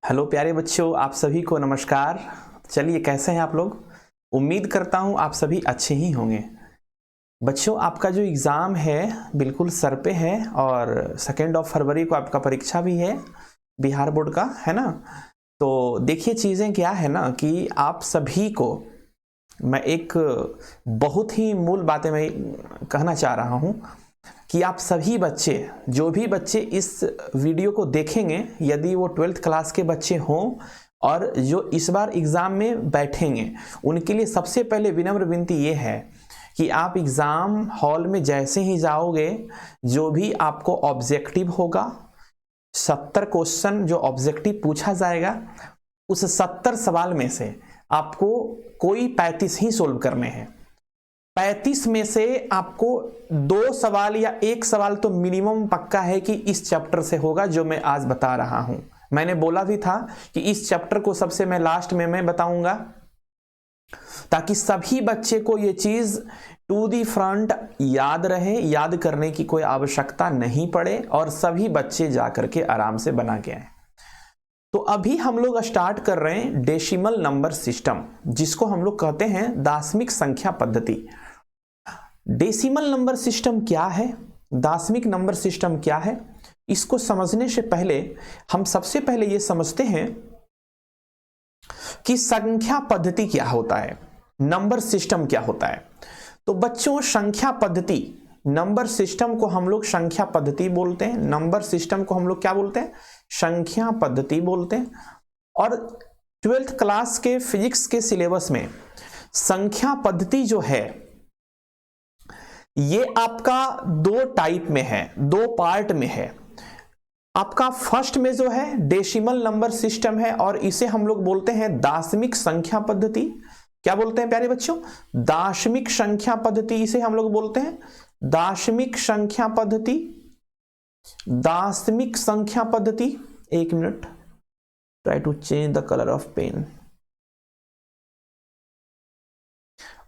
Hello प्यारे बच्चों, आप सभी को नमस्कार। चलिए, कैसे हैं आप लोग? उम्मीद करता हूं आप सभी अच्छे ही होंगे। बच्चों, आपका जो एग्ज़ाम है बिल्कुल सर पे है और 2 फरवरी को आपका परीक्षा भी है, बिहार बोर्ड का, है ना। तो देखिए, चीज़ें क्या है ना कि आप सभी को मैं एक बहुत ही मूल बातें मैं कहना चाह रहा हूं कि आप सभी बच्चे, जो भी बच्चे इस वीडियो को देखेंगे, यदि वो 12th क्लास के बच्चे हों और जो इस बार एग्ज़ाम में बैठेंगे, उनके लिए सबसे पहले विनम्र विनती ये है कि आप एग्ज़ाम हॉल में जैसे ही जाओगे, जो भी आपको ऑब्जेक्टिव होगा, 70 क्वेश्चन जो ऑब्जेक्टिव पूछा जाएगा, उस 70 सवाल में से आपको कोई 35 ही सोल्व करने हैं। 35 में से आपको 2 सवाल या 1 सवाल तो मिनिमम पक्का है कि इस चैप्टर से होगा, जो मैं आज बता रहा हूं। मैंने बोला भी था कि इस चैप्टर को सबसे मैं लास्ट में मैं बताऊंगा, ताकि सभी बच्चे को ये चीज टू दी फ्रंट याद रहे, याद करने की कोई आवश्यकता नहीं पड़े और सभी बच्चे जाकर के आराम से बना के आए। तो अभी हम लोग स्टार्ट कर रहे हैं डेसिमल नंबर सिस्टम, जिसको हम लोग कहते हैं दशमिक संख्या पद्धति। डेसिमल नंबर सिस्टम क्या है, दशमिक नंबर सिस्टम क्या है, इसको समझने से पहले हम सबसे पहले ये समझते हैं कि संख्या पद्धति क्या होता है, नंबर सिस्टम क्या होता है। तो बच्चों, संख्या पद्धति, नंबर सिस्टम को हम लोग संख्या पद्धति बोलते हैं। नंबर सिस्टम को हम लोग क्या बोलते हैं? संख्या पद्धति बोलते हैं। और 12th क्लास के फिजिक्स के सिलेबस में संख्या पद्धति जो है, ये आपका 2 टाइप में है, 2 पार्ट में है। आपका फर्स्ट में जो है डेसिमल नंबर सिस्टम है और इसे हम लोग बोलते हैं दशमिक संख्या पद्धति। क्या बोलते हैं प्यारे बच्चों? दशमिक संख्या पद्धति, इसे हम लोग बोलते हैं दशमिक संख्या पद्धति। दशमिक संख्या पद्धति, 1 minute, try to change the colour of pen.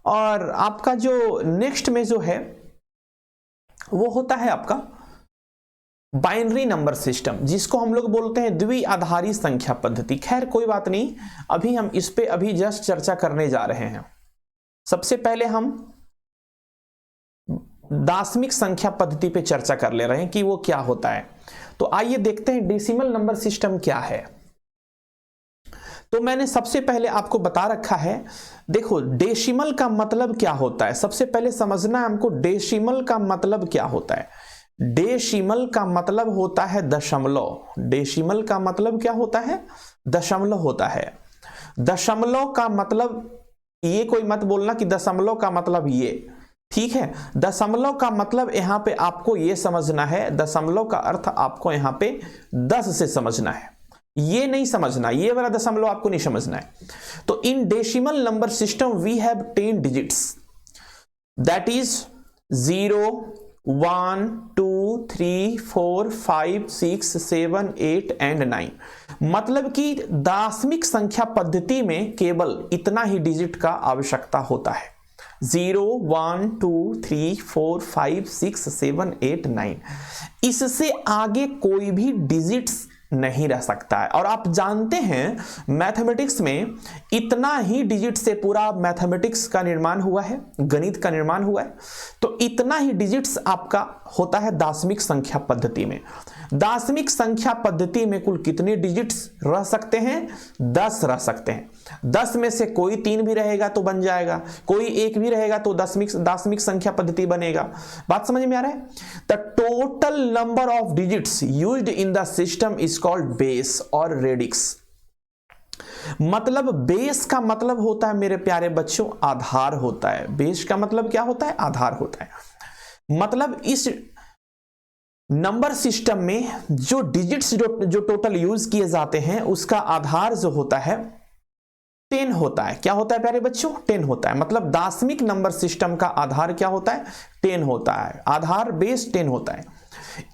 और आपका जो नेक्स्ट में जो है वो होता है आपका बाइनरी नंबर सिस्टम, जिसको हम लोग बोलते हैं द्विआधारी संख्या पद्धति। खैर कोई बात नहीं, अभी हम इस पे अभी जस्ट चर्चा करने जा रहे हैं। सबसे पहले हम दशमिक संख्या पद्धति पे चर्चा कर ले रहे हैं कि वो क्या होता है। तो आइए देखते हैं डेसिमल नंबर सिस्टम क्या है। तो मैंने सबसे पहले आपको बता रखा है, देखो डेसिमल का मतलब क्या होता है। सबसे पहले समझना है हमको डेसिमल का मतलब क्या होता है। डेसिमल का मतलब होता है दशमलव। डेसिमल का मतलब क्या होता है? दशमलव होता है। दशमलव का मतलब ये कोई मत बोलना कि दशमलव का मतलब ये, ठीक है। दशमलव का मतलब यहां पे आपको ये समझना है, दशमलव का अर्थ आपको यहां पे 10 से समझना है, ये नहीं समझना, ये वाला दशमलव आपको नहीं समझना है। तो in decimal number system we have 10 digits, that is 0, 1, 2, 3, 4, 5, 6, 7, 8 and 9। मतलब कि दशमिक संख्या पद्धति में केवल इतना ही डिजिट का आवश्यकता होता है, 0, 1, 2, 3, 4, 5, 6, 7, 8, 9। इससे आगे कोई भी डिजिट्स नहीं रह सकता है। और आप जानते हैं मैथमेटिक्स में इतना ही डिजिट से पूरा मैथमेटिक्स का निर्माण हुआ है, गणित का निर्माण हुआ है। तो इतना ही डिजिट्स आपका होता है दशमिक संख्या पद्धति में। दशमिक संख्या पद्धति में कुल कितने डिजिट्स रह सकते हैं? 10 रह सकते हैं। 10 में से कोई 3 भी रहेगा तो बन जाएगा, कोई 1 भी रहेगा तो दशमिक संख्या पद्धति बनेगा। बात समझ में आ रहा है? The total number of digits used in the system is called base और रेडिक्स। मतलब बेस का मतलब होता है मेरे प्यारे बच्चों आधार होता है। बेस का मतलब क्या होता है? आधार होता है। मतलब इस नंबर सिस्टम में जो डिजिट्स जो टोटल यूज किए जाते हैं, उसका आधार जो होता है 10 होता है। क्या होता है प्यारे बच्चों? 10 होता है। मतलब दशमिक नंबर सिस्टम का आधार क्या होता है? 10 होता है। आधार बेस 10 होता है।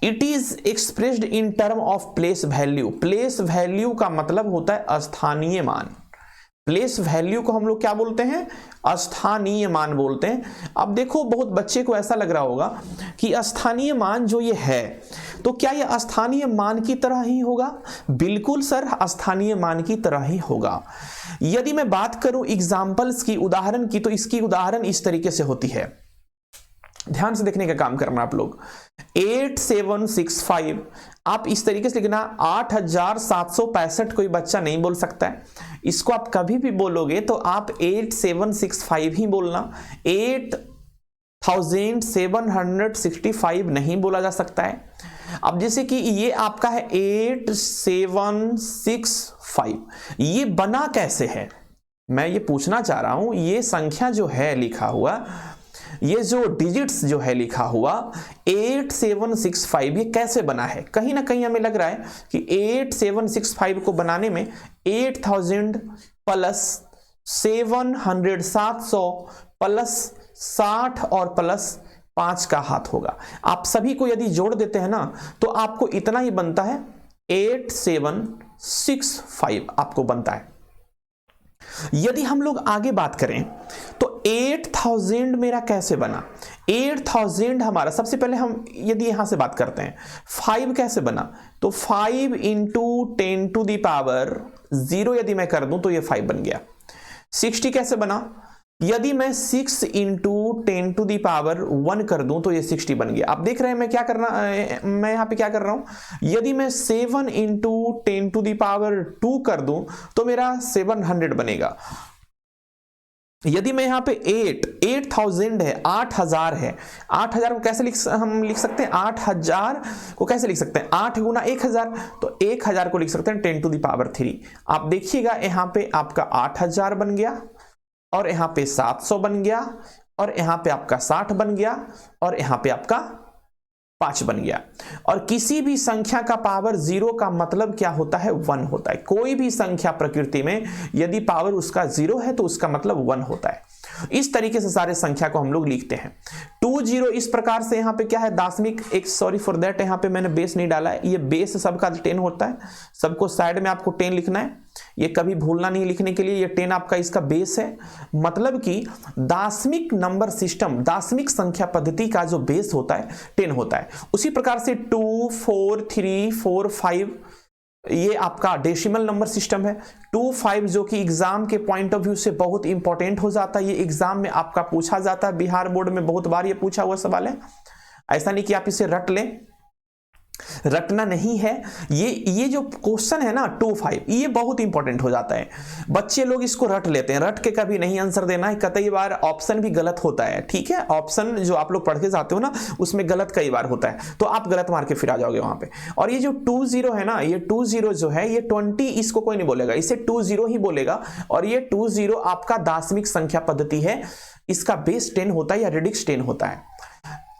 It is expressed in term of place value. Place value का मतलब होता है स्थानीय मान। प्लेस वैल्यू को हम लोग क्या बोलते हैं, स्थानीय मान बोलते हैं। अब देखो बहुत बच्चे को ऐसा लग रहा होगा कि स्थानीय मान जो ये है, तो क्या ये स्थानीय मान की तरह ही होगा? बिल्कुल सर, स्थानीय मान की तरह ही होगा। यदि मैं बात करूं एग्जाम्पल्स की, उदाहरण की, तो इसकी उदाहरण इस तरीके से होती है, ध्यान से देखने का काम करना आप लोग। 8765 आप इस तरीके से लिखना, 8765 कोई बच्चा नहीं बोल सकता है। इसको आप कभी भी बोलोगे तो आप 8765 ही बोलना, 8765 नहीं बोला जा सकता है। अब जैसे कि ये आपका है 8765, ये बना कैसे है, मैं ये पूछना चाह रहा हूं। ये संख्या जो है लिखा हुआ, ये जो डिजिट्स जो है लिखा हुआ 8765, ये कैसे बना है? कहीं ना कहीं हमें लग रहा है कि 8765 को बनाने में 8000 प्लस 700 700 प्लस 60 और प्लस 5 का हाथ होगा। आप सभी को यदि जोड़ देते हैं ना तो आपको इतना ही बनता है, 8765 आपको बनता है। यदि हम लोग आगे बात करें तो 8000 मेरा कैसे बना? 8000 हमारा, सबसे पहले हम यदि यहां से बात करते हैं 5 कैसे बना, तो 5 इंटू 10 टू द पावर 0 यदि मैं कर दूं तो ये 5 बन गया। 60 कैसे बना? यदि मैं 6 इंटू 10 टू दी पावर 1 कर दूं तो ये 60 बन गया। आप देख रहे हैं मैं क्या करना, मैं यहां पे क्या कर रहा हूं, यदि मैं 7 इंटू 10 टू दी पावर 2 कर दूं तो मेरा 700 बनेगा। यदि मैं यहां पे 8000 है, 8000 है, 8000 को कैसे हम लिख सकते हैं, 8000 को कैसे लिख सकते हैं, 8 गुना 1000, तो 1000 को लिख सकते हैं 10 टू दी पावर 3। आप देखिएगा यहां पे आपका 8000 बन गया, और यहां पे 700 बन गया, और यहां पे आपका 60 बन गया, और यहां पे आपका 5 बन गया। और किसी भी संख्या का पावर 0 का मतलब क्या होता है, 1 होता है। कोई भी संख्या प्रकृति में यदि पावर उसका 0 है तो उसका मतलब 1 होता है। इस तरीके से सारे संख्या को हम लोग लिखते हैं। 20 इस प्रकार से, यहाँ पे क्या है दाशमिक, एक सॉरी फॉर दैट, यहाँ पे मैंने बेस नहीं डाला है, ये बेस सबका 10 होता है, सबको साइड में आपको 10 लिखना है, ये कभी भूलना नहीं लिखने के लिए। ये 10 आपका इसका बेस है, मतलब कि दाशमिक नंबर सिस्टम, दाशमिक संख्या पद्धति का जो बेस होता है 10 होता है। उसी प्रकार से 2, 4, 3, 4, 5 ये आपका डेसिमल नंबर सिस्टम है। 2, 5 जो कि एग्जाम के पॉइंट ऑफ व्यू से बहुत इंपॉर्टेंट हो जाता है, ये एग्जाम में आपका पूछा जाता है, बिहार बोर्ड में बहुत बार ये पूछा हुआ सवाल है। ऐसा नहीं कि आप इसे रट लें, रटना नहीं है। ये जो क्वेश्चन है ना 2, 5, ये बहुत इंपॉर्टेंट हो जाता है। बच्चे लोग इसको रट लेते हैं, रट के कभी नहीं आंसर देना है। कई बार ऑप्शन भी गलत होता है, ठीक है, ऑप्शन जो आप लोग पढ़ के जाते हो ना उसमें गलत कई बार होता है, तो आप गलत मार के फिर आ जाओगे वहां पे। और ये जो 20 है ना, ये 20 जो है, ये 20 इसको कोई नहीं बोलेगा, इसे 20 ही बोलेगा। और ये 20 आपका दाशमिक संख्या पद्धति है, इसका बेस 10 होता है या रेडिक्स 10 होता है।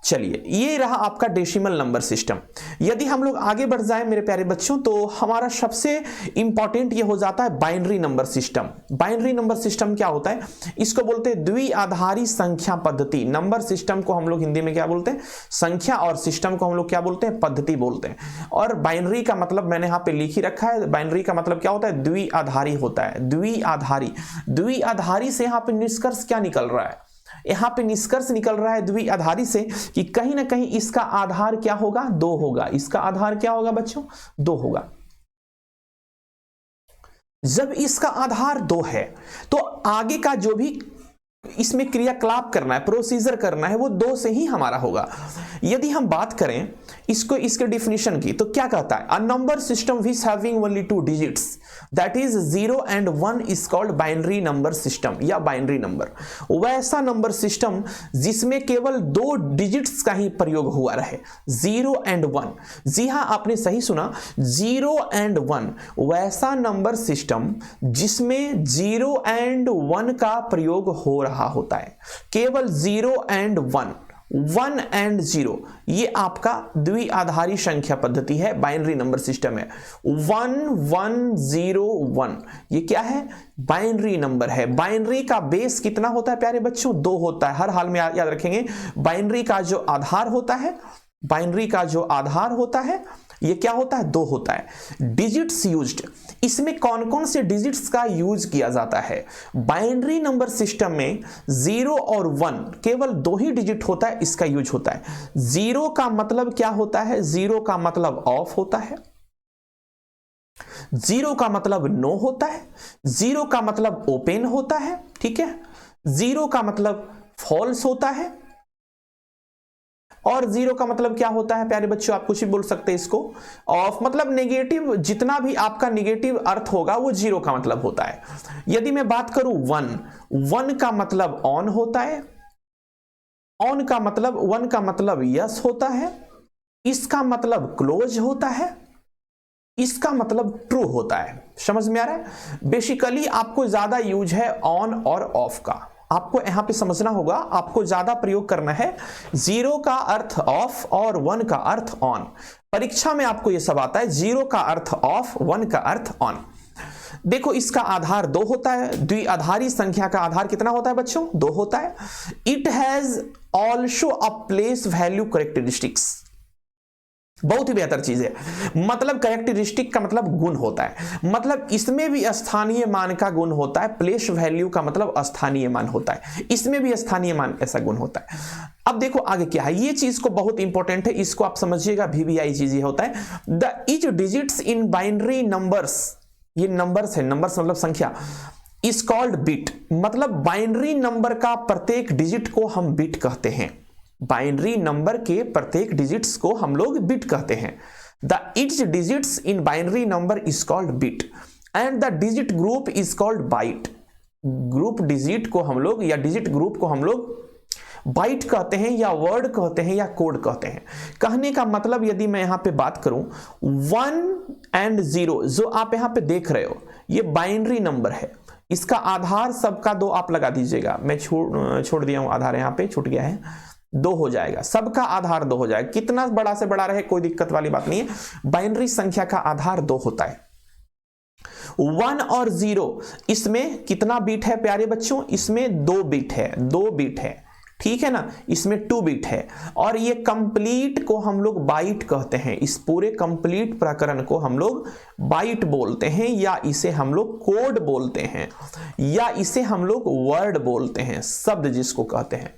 चलिए, ये रहा आपका डेसिमल नंबर सिस्टम। यदि हम लोग आगे बढ़ जाएं मेरे प्यारे बच्चों, तो हमारा सबसे इंपॉर्टेंट ये हो जाता है binary number system. Binary number system क्या होता है, इसको बोलते हैं द्विआधारी संख्या पद्धति। नंबर सिस्टम को हम लोग हिंदी में क्या बोलते हैं, संख्या, और सिस्टम को हम लोग क्या बोलते हैं, पद्धति बोलते हैं। और बाइनरी का मतलब मैंने यहाँ पे लिख ही रखा है, बाइनरी का मतलब क्या होता है, द्विआधारी होता है। द्विआधारी, द्विआधारी से यहाँ पे निष्कर्ष क्या निकल रहा है, यहां पे निष्कर्ष निकल रहा है द्विआधारी से कि कहीं ना कहीं इसका आधार क्या होगा, 2 होगा। इसका आधार क्या होगा बच्चों, 2 होगा। जब इसका आधार 2 है तो आगे का जो भी इसमें क्रियाकलाप करना है, प्रोसीजर करना है, वो 2 से ही हमारा होगा। यदि हम बात करें इसको, इसके डिफिनेशन की, तो क्या कहता है, a number system which having only 2 digits that is 0 and 1 is called binary number system या बाइनरी नंबर। वैसा नंबर सिस्टम जिसमें केवल 2 डिजिट्स का ही प्रयोग हुआ रहे, 0 and 1। जी हां, आपने सही सुना, 0 and 1, वैसा नंबर सिस्टम जिसमें 0 and 1 का प्रयोग हो रहा होता है, केवल 0 and 1, 1 and 0, ये आपका द्विआधारी संख्या पद्धति है, बाइनरी नंबर सिस्टम है। 1 1 0 1, ये क्या है, बाइनरी नंबर है। बाइनरी का बेस कितना होता है प्यारे बच्चों, 2 होता है। हर हाल में याद रखेंगे, बाइनरी का जो आधार होता है, बाइनरी का जो आधार होता है ये क्या होता है, 2 होता है। डिजिट्स यूज्ड, इसमें कौन कौन से डिजिट्स का यूज किया जाता है? बाइनरी नंबर सिस्टम में 0 और 1 केवल 2 ही डिजिट होता है, इसका यूज होता है। 0 का मतलब क्या होता है? 0 का मतलब ऑफ होता है, 0 का मतलब नो होता है, 0 का मतलब ओपन होता है, ठीक है, 0 का मतलब फॉल्स होता है, और 0 का मतलब क्या होता है प्यारे बच्चों? आप कुछ भी बोल सकते हैं इसको। ऑफ मतलब नेगेटिव, जितना भी आपका नेगेटिव अर्थ होगा वो 0 का मतलब होता है। यदि मैं बात करूं 1 का मतलब ऑन होता है, ऑन का मतलब 1 का मतलब यस होता है, इसका मतलब क्लोज होता है, इसका मतलब ट्रू होता है। समझ में आ रहा है? बेसिकली आपको ज्यादा यूज है ऑन और ऑफ का, आपको यहां पे समझना होगा, आपको ज्यादा प्रयोग करना है। 0 का अर्थ ऑफ और 1 का अर्थ ऑन। परीक्षा में आपको यह सब आता है, 0 का अर्थ ऑफ, 1 का अर्थ ऑन। देखो इसका आधार 2 होता है, द्विआधारी संख्या का आधार कितना होता है बच्चों? 2 होता है। It has also a place value characteristics, बहुत ही बेहतर चीज है। मतलब कैरेक्टरिस्टिक का मतलब गुण होता है, मतलब इसमें भी स्थानीय मान का गुण होता है। प्लेस वैल्यू का मतलब स्थानीय मान होता है, इसमें भी स्थानीय मान ऐसा गुण होता है। अब देखो आगे क्या है, ये चीज को बहुत इंपॉर्टेंट है, इसको आप समझिएगा। VBI चीज ये होता है, the each digits in binary numbers, ये नंबर्स है, नंबर्स मतलब संख्या, इज कॉल्ड बिट। मतलब बाइनरी नंबर का प्रत्येक डिजिट को हम बिट कहते हैं। बाइनरी नंबर के प्रत्येक डिजिट्स को हम लोग बिट कहते हैं। The each digits in binary number is called bit and the digit group is called byte. Group digit को हम लोग या डिजिट ग्रुप को हम लोग बाइट कहते हैं या वर्ड कहते हैं या कोड कहते हैं। कहने का मतलब यदि मैं यहां पे बात करूं 1 एंड 0 जो आप यहां पे देख रहे हो, ये बाइनरी नंबर है। इसका आधार सबका 2 आप लगा दीजिएगा, मैं छोड़ दिया हूं, आधार यहां पे छूट गया है, 2 हो जाएगा, सबका आधार 2 हो जाएगा। कितना बड़ा से बड़ा रहे कोई दिक्कत वाली बात नहीं है, बाइनरी संख्या का आधार 2 होता है। 1 और 0 इसमें कितना बीट है प्यारे बच्चों? इसमें 2 बीट है, 2 बीट है, ठीक है ना, इसमें 2 बीट है। और ये कंप्लीट को हम लोग बाइट कहते हैं, इस पूरे कंप्लीट प्रकरण को हम लोग बाइट बोलते हैं, या इसे हम लोग कोड बोलते हैं, या इसे हम लोग वर्ड बोलते हैं, शब्द जिसको कहते हैं।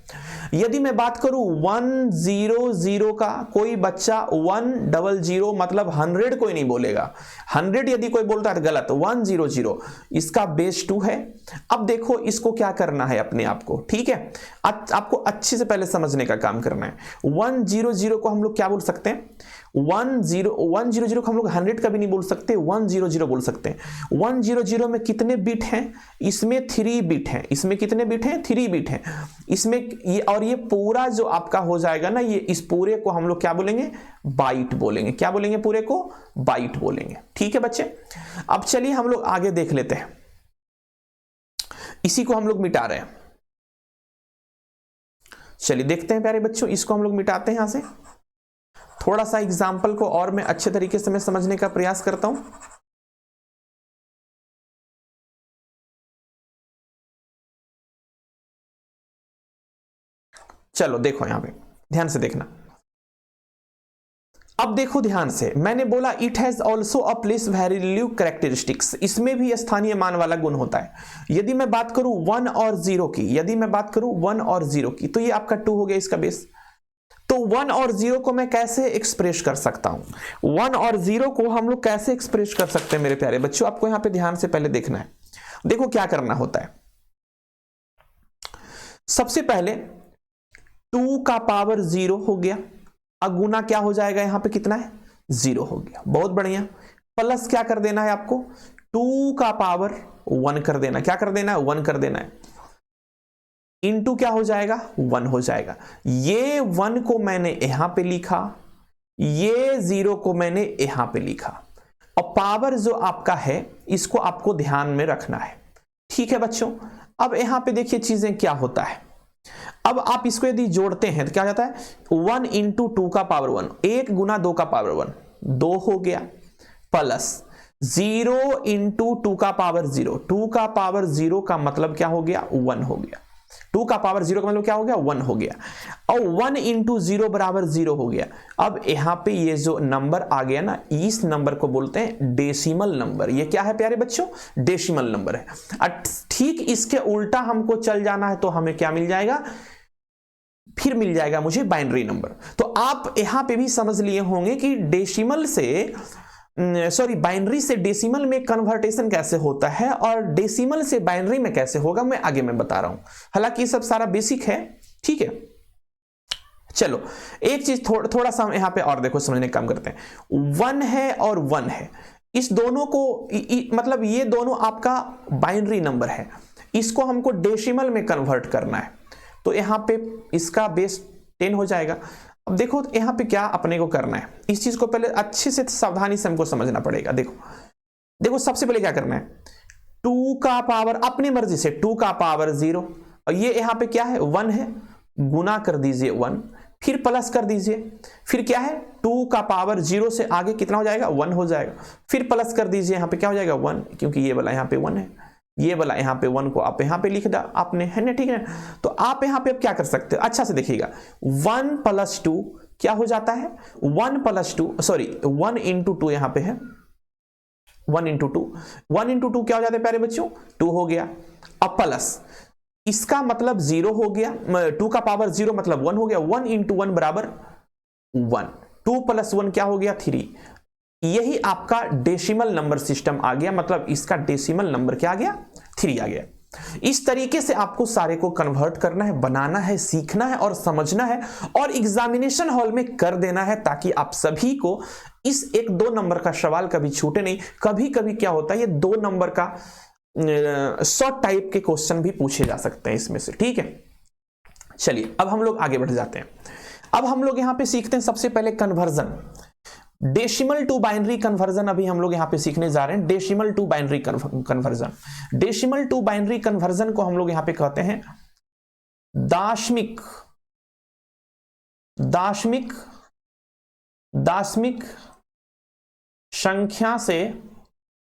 यदि मैं बात करूं 100 का, कोई बच्चा 100 मतलब 100 कोई नहीं बोलेगा, 100 यदि कोई बोलता है तो गलत, 100 इसका बेस 2 है। अब देखो इसको क्या करना है अपने आप को, ठीक है, आपको अच्छे से पहले समझने का काम करना है। 100 को हम लोग क्या बोल सकते हैं? 100 को हम लोग 100 का भी नहीं बोल सकते, 100 बोल सकते हैं। 100 में कितने बिट हैं? इसमें 3 बिट हैं। इसमें कितने बिट हैं? 3 बिट हैं इसमें। ये और ये पूरा जो आपका हो जाएगा ना, ये इस पूरे को हम लोग क्या बोलेंगे? बाइट बोलेंगे। क्या बोलेंगे? पूरे को बाइट बोलेंगे, ठीक है बच्चे। अब चलिए हम लोग आगे देख लेते हैं, इसी को हम लोग मिटा रहे हैं। चलिए देखते हैं प्यारे बच्चों, इसको हम लोग मिटाते हैं यहां से। थोड़ा सा एग्जाम्पल को और मैं अच्छे तरीके से मैं समझने का प्रयास करता हूं। चलो देखो यहां पे ध्यान से देखना। अब देखो ध्यान से, मैंने बोला it has also a place value characteristics, इसमें भी स्थानीय मान वाला गुण होता है। यदि मैं बात करूं 1 और 0 की, यदि मैं बात करूं 1 और 0 की, तो ये आपका 2 हो गया इसका बेस। तो 1 और 0 को मैं कैसे एक्सप्रेस कर सकता हूं? 1 और 0 को हम लोग कैसे एक्सप्रेस कर सकते हैं मेरे प्यारे बच्चों? आपको यहां पे ध्यान से पहले देखना है। देखो क्या करना होता है। सबसे पहले 2 का पावर 0 हो गया, अगुना क्या हो जाएगा? यहां पे कितना है? 0 हो गया, बहुत बढ़िया। प्लस क्या कर देना है आपको? 2 का पावर 1 कर देना। क्या कर देना है? 1 कर देना है। इनटू क्या हो जाएगा? 1 हो जाएगा। ये 1 को मैंने यहां पे लिखा, ये 0 को मैंने यहां पे लिखा, और पावर जो आपका है इसको आपको ध्यान में रखना है, ठीक है बच्चों। अब यहां पे देखिए चीजें क्या होता है। अब आप इसको यदि जोड़ते हैं तो क्या जाता है? 1 इंटू 2 का पावर 1, 1 गुना 2 का पावर 1, 2 हो गया, प्लस 0 इंटू 2 का पावर 0, 2 का पावर 0 का मतलब क्या हो गया? 1 हो गया। 2 का पावर 0 का मतलब क्या हो गया, 1 हो गया, और 1 इंटू 0 बराबर 0 हो गया। अब यहां पे ये जो नंबर आ गया ना, इस नंबर को बोलते हैं डेसिमल नंबर। ये क्या है प्यारे बच्चों, डेसिमल नंबर है। ठीक इसके उल्टा हमको चल जाना है तो हमें क्या मिल जाएगा, फिर मिल जाएगा मुझे बाइनरी नंबर। तो आप यहां पे भी समझ लिए होंगे कि डेसिमल से बाइनरी से डेसिमल में कन्वर्टेशन कैसे होता है और डेसिमल से बाइनरी में कैसे होगा, मैं आगे मैं बता रहा हूं। हालांकि ये सब सारा बेसिक है, ठीक है। चलो एक चीज थोड़ा सा यहां पे और देखो, समझने का काम करते हैं। 1 है और 1 है, इस दोनों को मतलब ये दोनों आपका बाइनरी नंबर है, इसको हमको डेसिमल में कन्वर्ट करना है। तो यहां पे इसका बेस 10 हो जाएगा। अब देखो यहां पे क्या अपने को करना है, इस चीज को पहले अच्छे से सावधानी से हमको समझना पड़ेगा। देखो सबसे पहले क्या करना है, 2 का पावर अपनी मर्जी से 2 का पावर 0, और ये यहां पे क्या है 1 है, गुना कर दीजिए 1, फिर प्लस कर दीजिए, फिर क्या है 2 का पावर 0 से आगे कितना हो जाएगा, 1 हो जाएगा, फिर प्लस कर दीजिए, यहां पे क्या हो जाएगा 1, क्योंकि ये वाला यहां पे 1 है, ये वाला यहां पे 1 को आप यहां पे लिख दिया आपने, है ना, ठीक है। तो आप यहां पे अब क्या कर सकते हो, अच्छा से देखिएगा, 1 प्लस 2 क्या हो जाता है, 1 प्लस 2 सॉरी 1 इंटू 2 यहां पे है, 1 इंटू 2, 1 इंटू 2 क्या हो जाता है प्यारे बच्चों, 2 हो गया। अब प्लस इसका मतलब 0 हो गया, 2 का पावर 0 मतलब 1 हो गया, 1 इंटू 1 बराबर 1, 2 प्लस 1 क्या हो गया 3। यही आपका डेसिमल नंबर सिस्टम आ गया, मतलब इसका डेसिमल नंबर क्या आ गया, 3 आ गया। इस तरीके से आपको सारे को कन्वर्ट करना है, बनाना है, सीखना है और समझना है, और एग्जामिनेशन हॉल में कर देना है, ताकि आप सभी को इस 1-2 नंबर का सवाल कभी छूटे नहीं। कभी कभी क्या होता है, ये 2 नंबर का शॉर्ट टाइप के क्वेश्चन भी पूछे जा सकते हैं इसमें से, ठीक है। चलिए अब हम लोग आगे बढ़ जाते हैं। अब हम लोग यहां पे सीखते हैं सबसे पहले conversion, decimal to binary conversion अभी हम लोग यहां पे सीखने जा रहे हैं। Decimal to binary conversion, decimal to binary conversion को हम लोग यहां पे कहते हैं दाशमिक दाशमिक दाशमिक संख्या से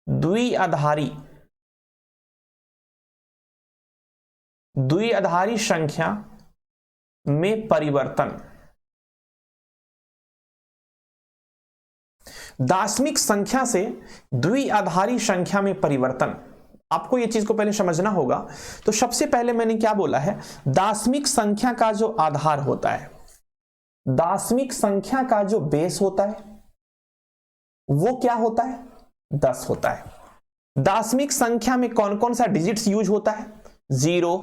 द्विआधारी संख्या में परिवर्तन। दाशमिक संख्या से द्विआधारी संख्या में परिवर्तन, आपको यह चीज को पहले समझना होगा। तो सबसे पहले मैंने क्या बोला है, दाशमिक संख्या का जो आधार होता है, दाशमिक संख्या का जो बेस होता है वो क्या होता है, 10 होता है। दाशमिक संख्या में कौन कौन सा डिजिट्स यूज होता है, 0,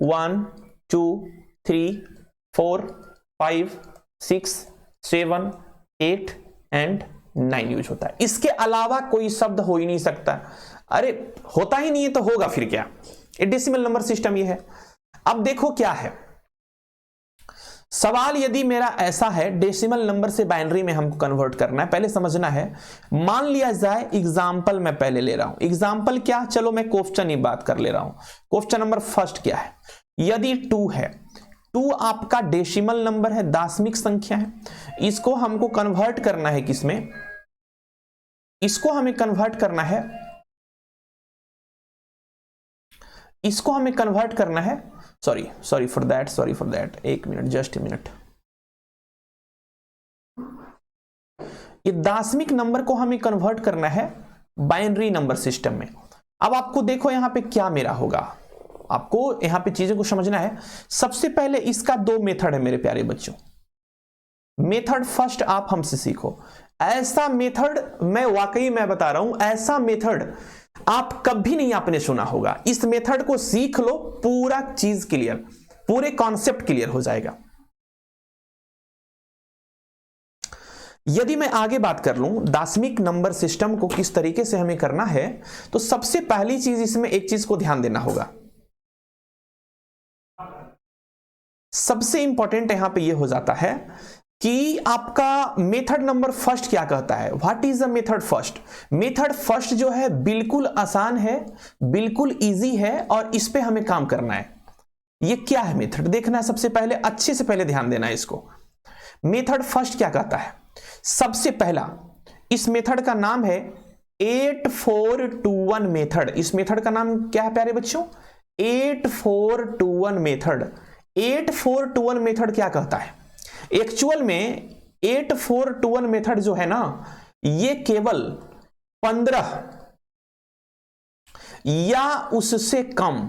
1, 2, 3, 4, 5, 6, 7, 8 एंड 9 यूज होता है। इसके अलावा कोई शब्द हो ही नहीं सकता। अरे होता ही नहीं है तो होगा फिर क्या, ये डेसिमल नंबर सिस्टम ये है। अब देखो क्या है सवाल, यदि मेरा ऐसा है डेसिमल नंबर से बाइनरी में हमको कन्वर्ट करना है, पहले समझना है। मान लिया जाए एग्जाम्पल मैं पहले ले रहा हूं, एग्जाम्पल क्या, चलो मैं क्वेश्चन ही बात कर ले रहा हूं। क्वेश्चन नंबर फर्स्ट क्या है, यदि 2 है, 2 आपका डेसिमल नंबर है, दाशमिक संख्या है, इसको हमको कन्वर्ट करना है किसमें, इसको हमें कन्वर्ट करना है, इसको हमें कन्वर्ट करना है, सॉरी फॉर दैट, एक मिनट, जस्ट ए मिनट। ये दाशमिक नंबर को हमें कन्वर्ट करना है बाइनरी नंबर सिस्टम में। अब आपको देखो यहां पे क्या मेरा होगा, आपको यहां पे चीजों को समझना है। सबसे पहले इसका 2 मेथड है मेरे प्यारे बच्चों। मेथड फर्स्ट आप हमसे सीखो, ऐसा मेथड मैं वाकई मैं बता रहा हूं, ऐसा मेथड आप कभी नहीं आपने सुना होगा। इस मेथड को सीख लो, पूरा चीज क्लियर, पूरे कॉन्सेप्ट क्लियर हो जाएगा। यदि मैं आगे बात कर लूं दाशमिक नंबर सिस्टम को किस तरीके से हमें करना है, तो सबसे पहली चीज इसमें एक चीज को ध्यान देना होगा। सबसे इंपॉर्टेंट यहां पे यह हो जाता है कि आपका मेथड नंबर फर्स्ट क्या कहता है, what is the method first. Method first जो है बिल्कुल आसान है, बिल्कुल इजी है, और इस पे हमें काम करना है। ये क्या है मेथड, देखना है सबसे पहले, अच्छे से पहले ध्यान देना है इसको। मेथड फर्स्ट क्या कहता है, सबसे पहला इस मेथड का नाम है 8421 मेथड। इस मेथड का नाम क्या है प्यारे बच्चों, 8421 मेथड, 8421 मेथड क्या कहता है? एक्चुअल में 8421 मेथड जो है ना, ये केवल 15 या उससे कम,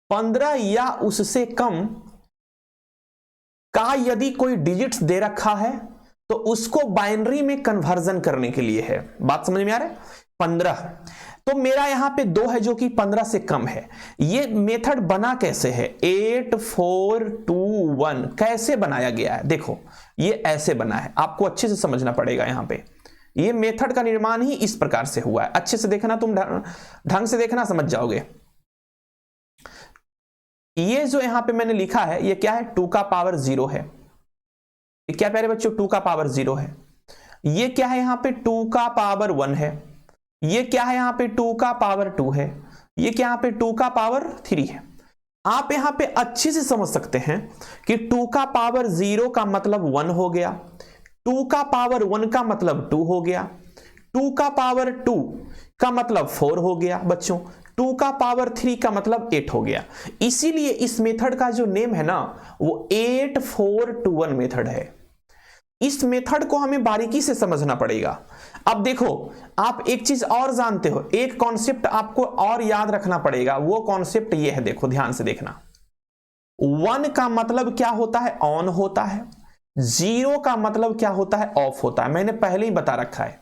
15 या उससे कम का यदि कोई डिजिट्स दे रखा है तो उसको बाइनरी में कन्वर्जन करने के लिए है। बात समझ में आ रहा है? 15, तो मेरा यहां पे 2 है जो कि 15 से कम है। ये मेथड बना कैसे है? 8421 कैसे बनाया गया है? देखो ये ऐसे बना है, आपको अच्छे से समझना पड़ेगा। यहां पे ये मेथड का निर्माण ही इस प्रकार से हुआ है। अच्छे से देखना, तुम ढंग से देखना, समझ जाओगे। ये जो यहां पे मैंने लिखा है ये क्या है? 2 का पावर 0 है। ये क्या प्यारे बच्चों? 2 का पावर 0 है। ये क्या है? यहां पे 2 का पावर 1 है। ये क्या है? यहां पे 2 का पावर 2 है। ये क्या? यहां पे 2 का पावर 3 है। आप यहां पे अच्छे से समझ सकते हैं कि 2 का पावर 0 का मतलब 1 हो गया, 2 का पावर 1 का मतलब 2 हो गया, 2 का पावर 2 का मतलब 4 हो गया बच्चों, 2 का पावर 3 का मतलब 8 हो गया। इसीलिए इस मेथड का जो नेम है ना वो 8421 मेथड है। इस मेथड को हमें बारीकी से समझना पड़ेगा। अब देखो, आप एक चीज और जानते हो, एक कॉन्सेप्ट आपको और याद रखना पड़ेगा। वो कॉन्सेप्ट ये है, देखो ध्यान से देखना। 1 का मतलब क्या होता है? ऑन होता है। 0 का मतलब क्या होता है? ऑफ होता है। मैंने पहले ही बता रखा है।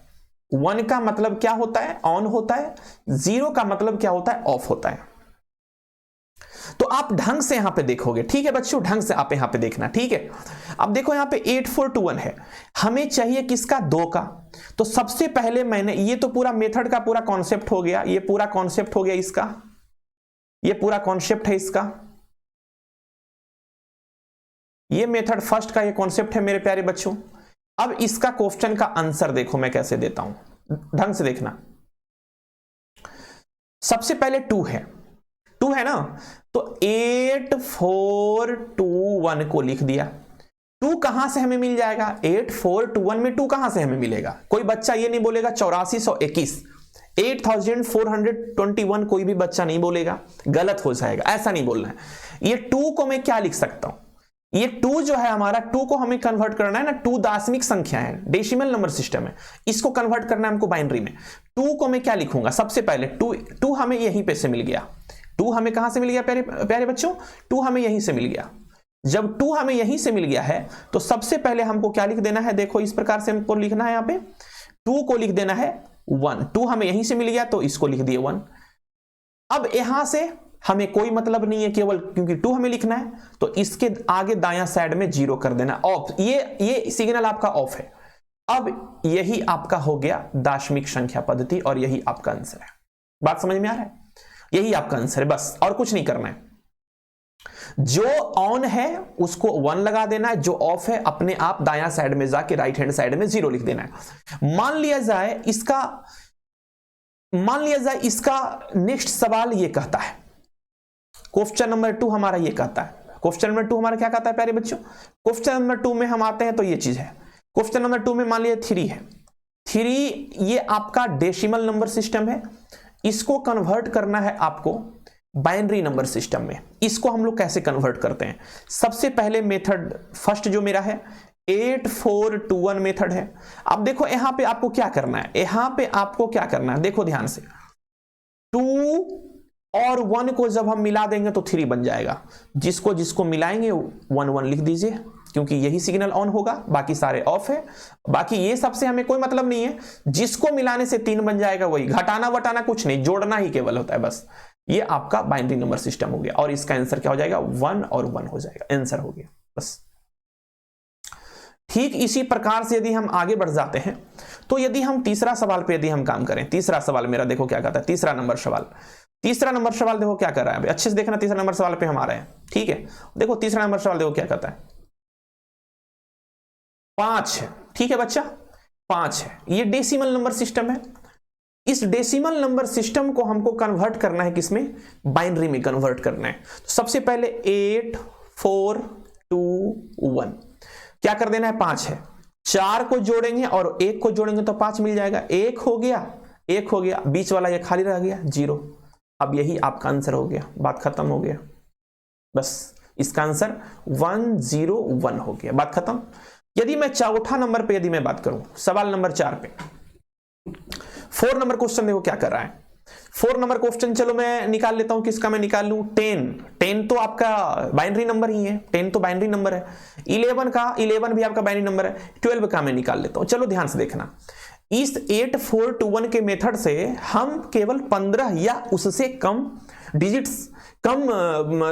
1 का मतलब क्या होता है? ऑन होता है। 0 का मतलब क्या होता है? ऑफ होता है। तो आप ढंग से यहां पे देखोगे, ठीक है बच्चों? ढंग से आप यहां पे देखना, ठीक है? अब देखो यहां पे 8421 है, हमें चाहिए किसका? 2 का। तो सबसे पहले मैंने, ये तो पूरा मेथड का पूरा कॉन्सेप्ट हो गया, ये पूरा कॉन्सेप्ट हो गया इसका, ये पूरा कॉन्सेप्ट है इसका, ये मेथड फर्स्ट का ये कॉन्सेप्ट है मेरे प्यारे बच्चों। अब इसका क्वेश्चन का आंसर देखो मैं कैसे देता हूं, ढंग से देखना। सबसे पहले 2 है, 2 है ना, तो 8421 को लिख दिया। 2 कहां से हमें मिल जाएगा? 8421 में 2 कहां से हमें मिलेगा? कोई बच्चा ये नहीं बोलेगा 8421, 8421 कोई भी बच्चा नहीं बोलेगा, गलत हो जाएगा, ऐसा नहीं बोलना है। ये 2 को मैं क्या लिख सकता हूं? ये 2 जो है हमारा, 2 को हमें कन्वर्ट करना है ना, 2 दाशमिक संख्या है, डेसिमल नंबर सिस्टम है, इसको कन्वर्ट करना है हमको बाइनरी में। 2 को मैं क्या लिखूंगा? सबसे पहले 2 हमें यहीं पे से मिल गया। 2 हमें कहां से मिल गया प्यारे प्यारे बच्चों? 2 हमें यहीं से मिल गया। जब 2 हमें यहीं से मिल गया है तो सबसे पहले हमको क्या लिख देना है? देखो इस प्रकार से हमको लिखना है, यहां पे 2 को लिख देना है 1। 2 हमें यहीं से मिल गया तो इसको लिख दिए 1। अब यहां से हमें कोई मतलब नहीं है, केवल क्योंकि 2 हमें लिखना है तो इसके आगे दायां साइड में 0 कर देना, ऑफ। ये सिग्नल आपका ऑफ है। अब यही आपका हो गया दाशमिक संख्या पद्धति और यही आपका आंसर है। बात समझ में आ रहा है? यही आपका आंसर है, बस और कुछ नहीं करना है। जो ऑन है उसको 1 लगा देना है, जो ऑफ है अपने आप दायां साइड में जाके राइट हैंड साइड में 0 लिख देना है। मान लिया जाए इसका नेक्स्ट सवाल ये कहता है, क्वेश्चन नंबर 2 हमारा ये कहता है, क्वेश्चन नंबर 2 हमारा क्या कहता है प्यारे बच्चों? क्वेश्चन नंबर 2 में हम आते हैं तो ये चीज है। क्वेश्चन नंबर 2 में मान लिया 3 है। 3 ये आपका डेसिमल नंबर सिस्टम है, इसको कन्वर्ट करना है आपको बाइनरी नंबर सिस्टम में। इसको हम लोग कैसे कन्वर्ट करते हैं? सबसे पहले मेथड फर्स्ट जो मेरा है 8421 मेथड है। अब देखो यहां पे आपको क्या करना है, यहां पे आपको क्या करना है, देखो ध्यान से। 2 और 1 को जब हम मिला देंगे तो 3 बन जाएगा। जिसको जिसको मिलाएंगे 1 1 लिख दीजिए, क्योंकि यही सिग्नल ऑन होगा, बाकी सारे ऑफ है। बाकी ये सबसे हमें कोई मतलब नहीं है, जिसको मिलाने से 3 बन जाएगा वही, घटाना वटाना कुछ नहीं, जोड़ना ही केवल होता है बस। ये आपका बाइनरी नंबर सिस्टम हो गया और इसका आंसर क्या हो जाएगा? 1 और 1 हो जाएगा, आंसर हो गया बस। ठीक इसी प्रकार से यदि हम आगे बढ़ जाते हैं तो यदि हम तीसरा सवाल पे यदि हम काम करें, तीसरा सवाल मेरा देखो क्या कहता है। तीसरा नंबर सवाल देखो क्या कर रहा है, अच्छे से देखना। तीसरा नंबर सवाल पे हम आ रहे हैं, ठीक है? देखो तीसरा नंबर सवाल देखो क्या कहता है। 5 है, ठीक है बच्चा, 5 है। ये डेसिमल नंबर सिस्टम है। इस डेसिमल नंबर सिस्टम को हमको कन्वर्ट करना है किसमें? बाइनरी में कन्वर्ट करना है। तो सबसे पहले 8421 क्या कर देना है? 5 है, 4 को जोड़ेंगे और 1 को जोड़ेंगे तो 5 मिल जाएगा। 1 हो गया, बीच वाला ये खाली रह गया 0। अब यही आपका आंसर हो गया, बात खत्म हो गया। बस इसका आंसर 101 हो गया, बात खत्म। यदि मैं चौथा नंबर पे यदि मैं बात करूं, सवाल नंबर 4 पे 4 नंबर क्वेश्चन देखो क्या कर रहा है। 4 नंबर क्वेश्चन चलो मैं निकाल लेता हूं, किसका मैं निकाल लूं, 10 तो आपका बाइनरी नंबर ही है, 10 तो बाइनरी नंबर है। 11 भी आपका बाइनरी नंबर है। 12 का मैं निकाल लेता हूं, चलो ध्यान से देखना। इस 8421 के मेथड से हम केवल 15 या उससे कम डिजिट्स, कम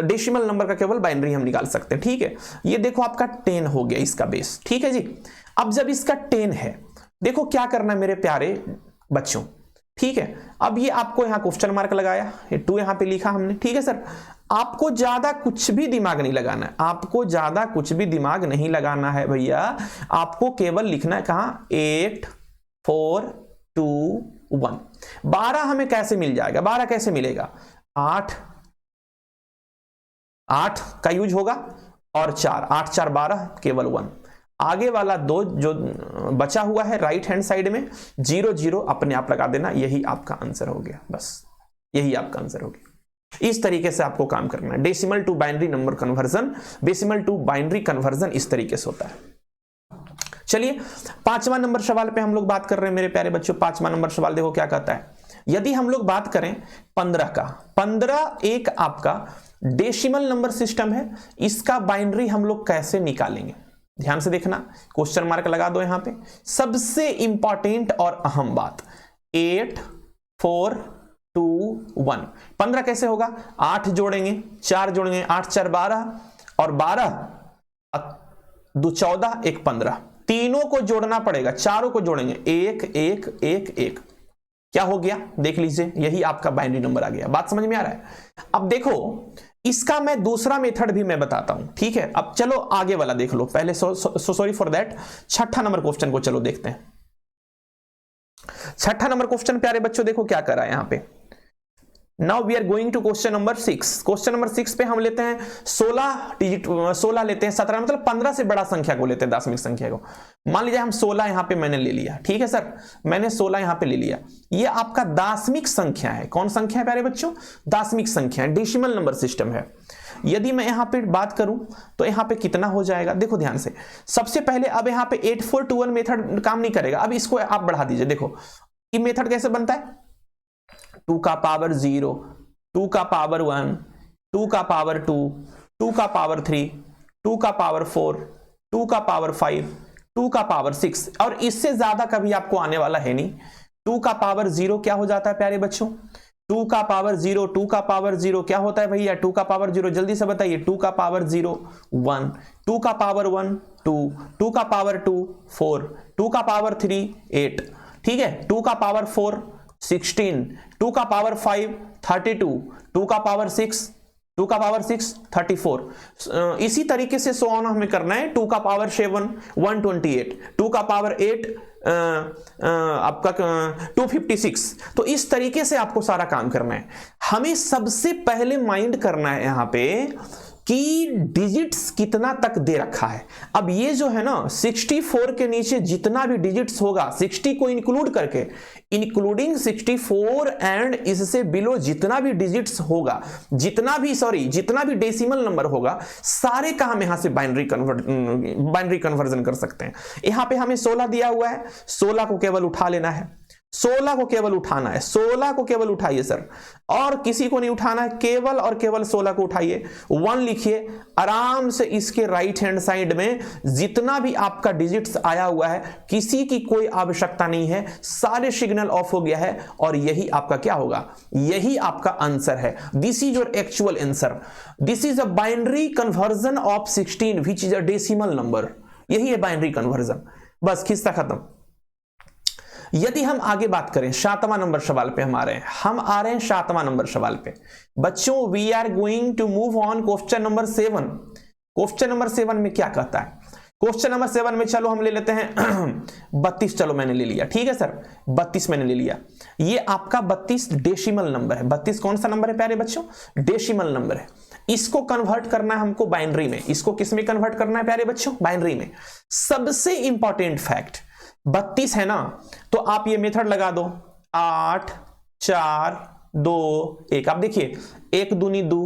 डेसिमल नंबर का केवल बाइनरी हम निकाल सकते हैं। ठीक है, ये देखो आपका 10 हो गया इसका बेस। ठीक है जी, अब जब इसका 10 है, देखो क्या करना है मेरे प्यारे बच्चों। ठीक है, अब ये आपको यहां क्वेश्चन मार्क लगाया, ये 2 यहां पे लिखा हमने। ठीक है सर, आपको ज्यादा कुछ भी दिमाग नहीं लगाना है, आपको ज्यादा कुछ भी दिमाग नहीं लगाना है भैया। आपको केवल लिखना है कहां, 8 4 2 1। 12 हमें कैसे मिल जाएगा, 12 कैसे मिलेगा, 8 का यूज होगा और 4, 8 4 12 केवल 1। आगे वाला 2 जो बचा हुआ है राइट हैंड साइड में 0 0 अपने आप लगा देना, यही आपका आंसर हो गया। बस यही आपका आंसर हो गया। इस तरीके से आपको काम करना है। Decimal to binary number conversion, decimal to binary conversion इस तरीके से होता है। चलिए 5वां नंबर सवाल पे हम लोग बात कर रहे हैं मेरे प्यारे बच्चों। 5वां नंबर सवाल देखो क्या कहता है। यदि हम लोग बात करें 15 का, 15 एक आपका डेसिमल नंबर सिस्टम है, इसका बाइनरी हम लोग कैसे निकालेंगे, ध्यान से देखना, क्वेश्चन मार्क लगा दो यहां पे। सबसे इंपॉर्टेंट और अहम बात, 8 4 2 1। 15 कैसे होगा, 8 जोड़ेंगे, 4 जोड़ेंगे, 8 4 12 और 12 2 14 1 15। तीनों को जोड़ना पड़ेगा, चारों को जोड़ेंगे, 1 1 1 1। क्या हो गया देख लीजिए, यही आपका बाइनरी नंबर आ गया। बात समझ में आ रहा है। अब देखो इसका मैं दूसरा मेथड भी मैं बताता हूं। ठीक है, अब चलो आगे वाला देख लो पहले। सॉरी फॉर दैट, 6ठा नंबर क्वेश्चन को चलो देखते हैं। 6ठा नंबर क्वेश्चन प्यारे बच्चों देखो क्या कर रहा है यहां पे। Now we are going to question number 6। Question number 6 पे हम लेते हैं 16 डिजिट, 16 लेते हैं, 17 मतलब 15 से बड़ा संख्या को लेते हैं, दशमिक संख्या को। मान लीजिए हम 16 यहां पे मैंने ले लिया। ठीक है सर, मैंने 16 यहां पे ले लिया। ये आपका दशमिक संख्या है। कौन संख्या है प्यारे बच्चों, दशमिक संख्या है, डेसिमल नंबर सिस्टम है। यदि मैं यहां पे बात करूं तो यहां पे कितना हो जाएगा, देखो ध्यान से। सबसे पहले अब यहां पे 8421 मेथड काम नहीं करेगा। अब इसको आप बढ़ा दीजिए, देखो ये मेथड कैसे बनता है, 2 का पावर 0, 2 का पावर 1, 2 का पावर 2, 2 का पावर 3, 2 का पावर 4, 2 का पावर 5, 2 का पावर 6 और इससे ज्यादा कभी आपको आने वाला है नहीं। 2 का पावर 0 क्या हो जाता है प्यारे बच्चों, 2 का पावर 0, 2 का पावर 0 क्या होता है भैया, 2 का पावर 0 जल्दी से बताइए, 2 का पावर 0 1, 2 का पावर 1 2, 2 का पावर 2 4, 2 का पावर 3 8। ठीक है, 2 का पावर 4 16, 2 का पावर 5 32, 2 का पावर 6 34। इसी तरीके से सो ऑन हमें करना है। 2 का पावर 7 128, 2 का पावर 8 आपका 256। तो इस तरीके से आपको सारा काम करना है। हमें सबसे पहले माइंड करना है यहां पे कि डिजिट्स कितना तक दे रखा है। अब ये जो है ना 64 के नीचे जितना भी डिजिट्स होगा, 60 को इंक्लूड करके, इंक्लूडिंग 64 एंड इससे बिलो जितना भी डिजिट्स होगा, जितना भी डेसिमल नंबर होगा, सारे का हम यहां से बाइनरी कन्वर्जन कर सकते हैं। यहां पे हमें 16 दिया हुआ है, 16 को केवल उठा लेना है, 16 को केवल उठाना है, 16 को केवल उठाइए सर, और किसी को नहीं उठाना है, केवल और केवल 16 को उठाइए। 1 लिखिए, आराम से इसके राइट हैंड साइड में जितना भी आपका डिजिट्स आया हुआ है, किसी की कोई आवश्यकता नहीं है, सारे सिग्नल ऑफ हो गया है और यही आपका क्या होगा, यही आपका आंसर है। This is your actual answer. This is a binary conversion of 16 which is a decimal number. यही है बाइनरी कन्वर्जन। बस खिस्सा खत्म। यदि हम आगे बात करें 7वां नंबर सवाल पे हम आ रहे हैं 7वां नंबर सवाल पे बच्चों। We are going to move on question number 7। Question number 7 में क्या कहता है, क्वेश्चन नंबर 7 में चलो हम ले लेते हैं 32। चलो मैंने ले लिया, ठीक है सर, 32 मैंने ले लिया। ये आपका 32 डेसिमल नंबर है। 32 कौन सा नंबर है प्यारे बच्चों, डेसिमल नंबर है। इसको कन्वर्ट करना है हमको बाइनरी में। इसको किस में कन्वर्ट करना है प्यारे बच्चों, बाइनरी में। सबसे इंपॉर्टेंट फैक्ट, 32 है ना, तो आप ये मेथड लगा दो, 8 4 2 1। आप देखिए 1 दूनी 2,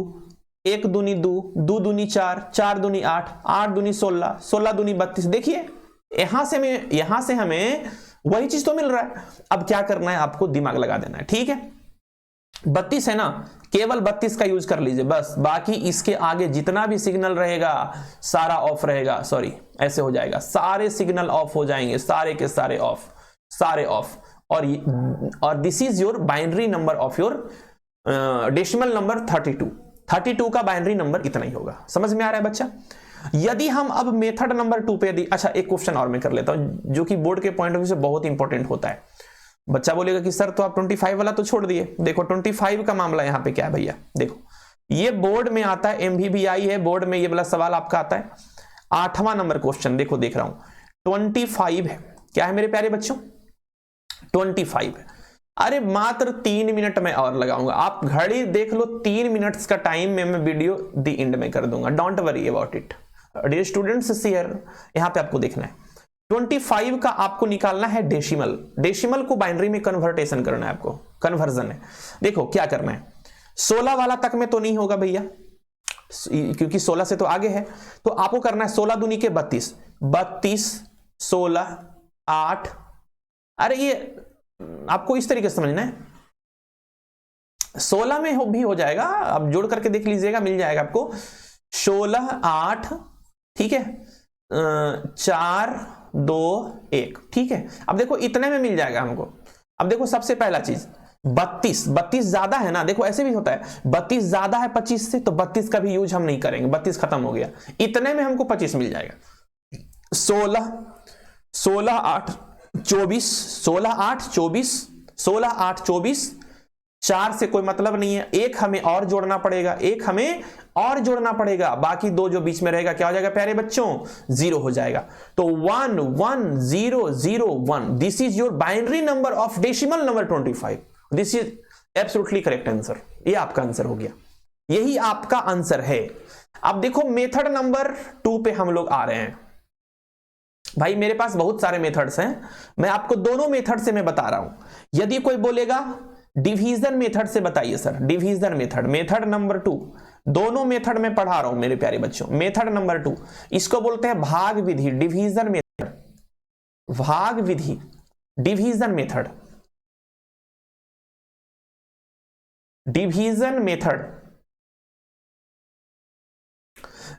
1 दूनी 2, 2 दूनी 4, 4 दूनी 8, 8 दूनी 16, 16 दूनी 32। देखिए यहां से हमें वही चीज तो मिल रहा है। अब क्या करना है, आपको दिमाग लगा देना है, ठीक है। 32 है ना, केवल 32 का यूज कर लीजिए बस, बाकी इसके आगे जितना भी सिग्नल रहेगा सारा ऑफ रहेगा। सॉरी, ऐसे हो जाएगा, सारे सिग्नल ऑफ हो जाएंगे, सारे के सारे ऑफ, सारे ऑफ। और this is your binary number of your decimal number 32 का बाइनरी नंबर इतना ही होगा। समझ में आ रहा है बच्चा? यदि हम अब मेथड नंबर 2 पे यदि, अच्छा एक क्वेश्चन और मैं कर लेता हूं जो कि बोर्ड के पॉइंट ऑफ व्यू से बहुत इंपॉर्टेंट होता है। बच्चा बोलेगा कि सर तो आप 25 वाला तो छोड़ दिए। देखो 25 का मामला यहां पे क्या है भैया, देखो ये बोर्ड में आता है, MVBI है, बोर्ड में ये वाला सवाल आपका आता है। 8वां नंबर क्वेश्चन देखो, देख रहा हूं 25 है। क्या है मेरे प्यारे बच्चों? 25 है। अरे मात्र 3 मिनट में और लगाऊंगा, आप घड़ी देख लो, 3 मिनट्स का टाइम में मैं वीडियो दी एंड में कर दूंगा। Don't worry about it dear students. Here यहां पे आपको देखना है 25 का आपको निकालना है डेसिमल, डेसिमल को बाइनरी में कन्वर्टेशन करना है आपको, कन्वर्जन है। देखो क्या करना है, 16 वाला तक में तो नहीं होगा भैया, क्योंकि 16 से तो आगे है, तो आपको करना है 16 दूनी के 32, 32 16 8। अरे ये आपको इस तरीके से समझना है, 16 में भी हो जाएगा, आप जोड़ करके देख लीजिएगा, मिल जाएगा आपको 16 8, ठीक है, 4 2 1, ठीक है। अब देखो इतने में मिल जाएगा हमको। अब देखो सबसे पहला चीज 32 ज्यादा है ना, देखो ऐसे भी होता है, 32 ज्यादा है 25 से, तो 32 का भी यूज हम नहीं करेंगे, 32 खत्म हो गया, इतने में हमको 25 मिल जाएगा। 16 8 24, 16 8 24, 16 8 24, 4 से कोई मतलब नहीं है, एक हमें और जोड़ना पड़ेगा, एक हमें और जोड़ना पड़ेगा, बाकी 2 जो बीच में रहेगा क्या हो जाएगा प्यारे बच्चों? 0 हो जाएगा। तो 1 1 0 0 1, this is your binary number of decimal number 25। This is absolutely correct answer, ये आपका आंसर हो गया, यही आपका आंसर है। अब देखो मेथड नंबर 2 पे हम लोग आ रहे हैं। भाई मेरे पास बहुत सारे मेथड्स हैं, मैं आपको दोनों मेथड से मैं बता रहा हूं। यदि कोई बोलेगा डिवीजन मेथड से बताइए sir, division method, method number 2, दोनों मेथड में पढ़ा रहा हूं मेरे प्यारे बच्चों। मेथड नंबर 2 इसको बोलते हैं भाग विधि, डिवीजन मेथड, भाग विधि, डिवीजन मेथड, डिवीजन मेथड।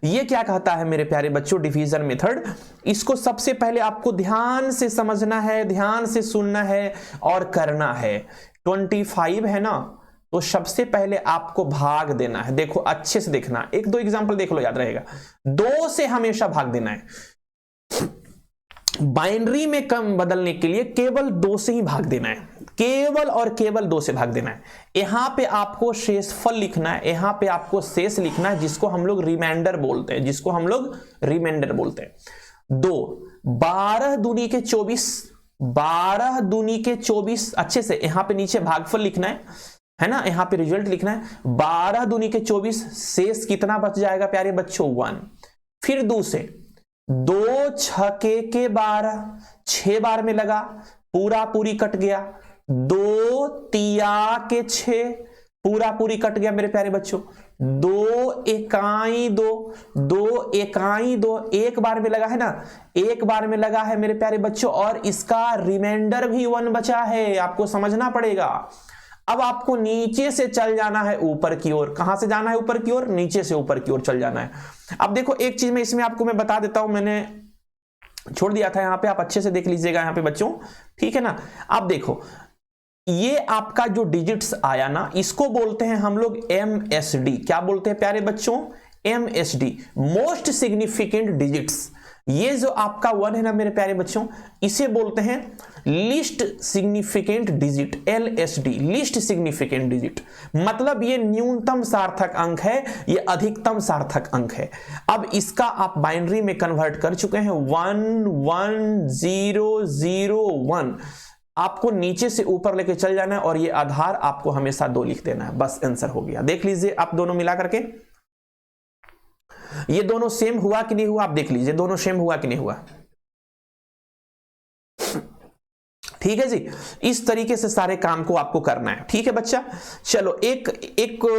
ये क्या कहता है मेरे प्यारे बच्चों? डिवीजन मेथड, इसको सबसे पहले आपको ध्यान से समझना है, ध्यान से सुनना है और करना है। 25 है ना, तो सबसे पहले आपको भाग देना है। देखो अच्छे से देखना, 1 2 एग्जांपल देख लो, याद रहेगा। 2 से हमेशा भाग देना है। बाइनरी में कम बदलने के लिए केवल 2 से ही भाग देना है, केवल और केवल 2 से भाग देना है। यहां पे आपको शेषफल लिखना है, यहां पे आपको शेष लिखना है, जिसको हम लोग रिमाइंडर बोलते हैं, जिसको हम लोग रिमाइंडर बोलते हैं। 2 12 दूनी के 24, 12 दूनी के 24, अच्छे से यहां पे नीचे भागफल लिखना है ना, यहां पे रिजल्ट लिखना है। 12 दूनी के 24, शेष कितना बच जाएगा प्यारे बच्चों? 1। फिर 2 से 2 छके के 12, 6 बार में लगा, पूरा पूरी कट गया। 2 तिया के 6, पूरा पूरी कट गया मेरे प्यारे बच्चों। 2 इकाई 2, 2 इकाई 2, एक बार में लगा है ना, एक बार में लगा है मेरे प्यारे बच्चों, और इसका रिमाइंडर भी 1 बचा है, आपको समझना पड़ेगा। अब आपको नीचे से चल जाना है ऊपर की ओर। कहां से जाना है ऊपर की ओर? नीचे से ऊपर की ओर चल जाना है। अब देखो एक चीज मैं इसमें आपको मैं बता देता हूं, मैंने छोड़ दिया था यहां पे, आप अच्छे से देख लीजिएगा यहां पे बच्चों, ठीक है ना। आप देखो ये आपका जो डिजिट्स आया ना, इसको बोलते हैं हम लोग MSD। क्या बोलते हैं प्यारे बच्चों? MSD, most significant digits. ये जो आपका 1 है ना मेरे प्यारे बच्चों, इसे बोलते हैं least significant digit, LSD, least significant digit. मतलब ये न्यूनतम सार्थक अंक है, ये अधिकतम सार्थक अंक है। अब इसका आप बाइनरी में कन्वर्ट कर चुके हैं, 1 1 0 0 1। आपको नीचे से ऊपर लेके चल जाना है, और ये आधार आपको हमेशा 2 लिख देना है, बस आंसर हो गया। देख लीजिए आप दोनों मिला करके, ये दोनों सेम हुआ कि नहीं हुआ, आप देख लीजिए दोनों सेम हुआ कि नहीं हुआ। ठीक है जी, इस तरीके से सारे काम को आपको करना है। ठीक है बच्चा, चलो एक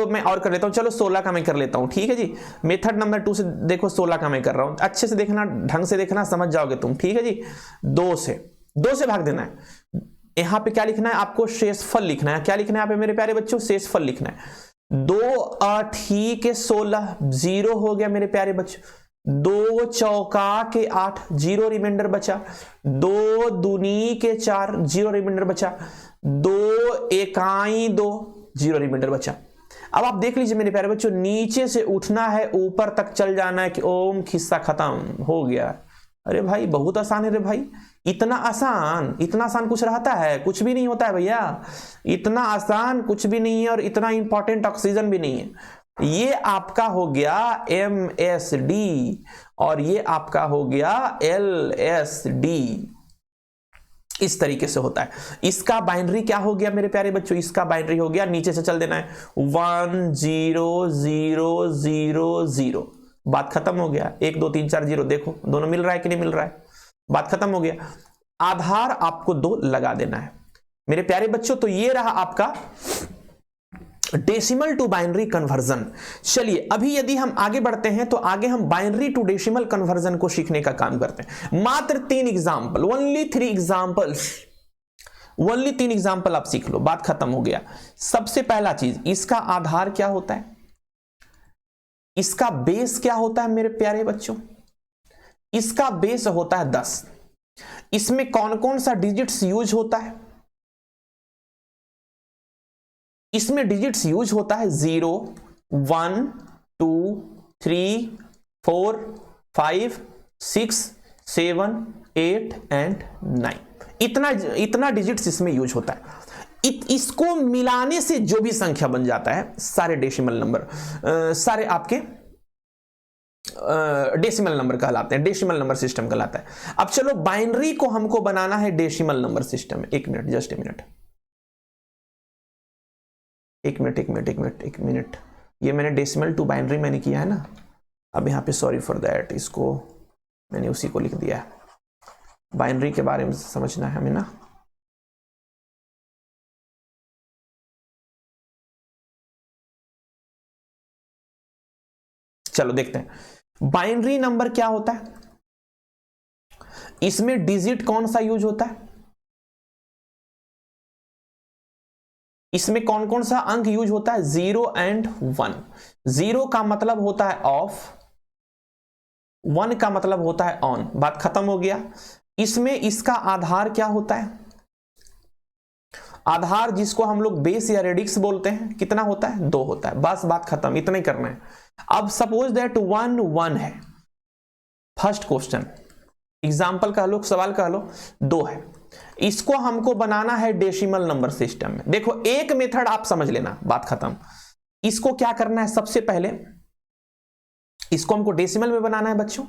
मैं और कर लेता हूं। चलो 16 का मैं कर लेता हूं। ठीक है जी, मेथड नंबर 2 से देखो 16 का मैं कर रहा हूं, अच्छे से देखना, ढंग से देखना, समझ जाओगे तुम। ठीक है जी, 2 से भाग देना है। यहां पे क्या लिखना है आपको, शेषफल लिखना है। क्या लिखना है यहाँ पे मेरे प्यारे बच्चों, शेषफल लिखना है। 2 8 के 16, 0 हो गया मेरे प्यारे बच्चों। 2 चौका के 8, 0 रिमाइंडर बचा। 2 दूनी के 4, 0 रिमाइंडर बचा। 2 एकाई 2, 0 रिमाइंडर बचा। अब आप देख लीजिए मेरे प्यारे बच्चों, नीचे से उठना है, ऊपर तक चल जाना है कि ओम खिस्सा खत्म हो गया। अरे भाई बहुत आसान है रे भाई, इतना आसान कुछ रहता है? कुछ भी नहीं होता है भैया, इतना आसान कुछ भी नहीं है, और इतना इंपॉर्टेंट ऑक्सीजन भी नहीं है। ये आपका हो गया MSD और ये आपका हो गया LSD। इस तरीके से होता है। इसका बाइनरी क्या हो गया मेरे प्यारे बच्चों, इसका बाइनरी हो गया, नीचे से चल देना है 1 0 0 0 0। बात खत्म हो गया। 1 2 3 4 0, देखो दोनों मिल रहा है कि नहीं मिल रहा है, बात खत्म हो गया। आधार आपको 2 लगा देना है मेरे प्यारे बच्चों। तो ये रहा आपका डेसिमल टू बाइनरी कन्वर्जन। चलिए अभी यदि हम आगे बढ़ते हैं तो आगे हम बाइनरी टू डेसिमल कन्वर्जन को सीखने का काम करते हैं। मात्र 3 example, only 3 examples, only 3 example आप सीख लो, बात खत्म हो गया। सबसे पहला चीज, इसका आधार क्या होता है, इसका बेस क्या होता है मेरे प्यारे बच्चों, इसका बेस होता है 10। इसमें कौन कौन सा डिजिट्स यूज होता है, इसमें डिजिट्स यूज होता है 0 1 2 3 4 5 6 7 8 एंड 9। इतना डिजिट्स इसमें यूज होता है। इसको मिलाने से जो भी संख्या बन जाता है, सारे डेसिमल नंबर, सारे आपके डेसिमल नंबर कहलाते हैं, डेसिमल नंबर सिस्टम कहलाता है। अब चलो बाइनरी को हमको बनाना है डेसिमल नंबर सिस्टम में। एक मिनट, जस्ट एक मिनट, ये मैंने डेसिमल टू बाइनरी मैंने किया है ना। अब यहाँ पे सॉरी फॉर दैट, इसको मैंने उसी को लिख दिया है। बाइनरी के बारे में समझना है हमें ना। चलो देखते हैं बाइनरी नंबर क्या होता है, इसमें डिजिट कौन सा यूज होता है, इसमें कौन कौन सा अंक यूज होता है, 0 एंड 1। 0 का मतलब होता है ऑफ, 1 का मतलब होता है ऑन। बात खत्म हो गया। इसमें इसका आधार क्या होता है, आधार जिसको हम लोग बेस या रेडिक्स बोलते हैं, कितना होता है, 2 होता है। बस बात खत्म, इतना ही करना है। अब सपोज दैट 1 1 है, फर्स्ट क्वेश्चन एग्जाम्पल कह लो, सवाल कह लो, 2 है। इसको हमको बनाना है डेसिमल नंबर सिस्टम में। देखो एक मेथड आप समझ लेना, बात खत्म। इसको क्या करना है, सबसे पहले इसको हमको डेसिमल में बनाना है बच्चों।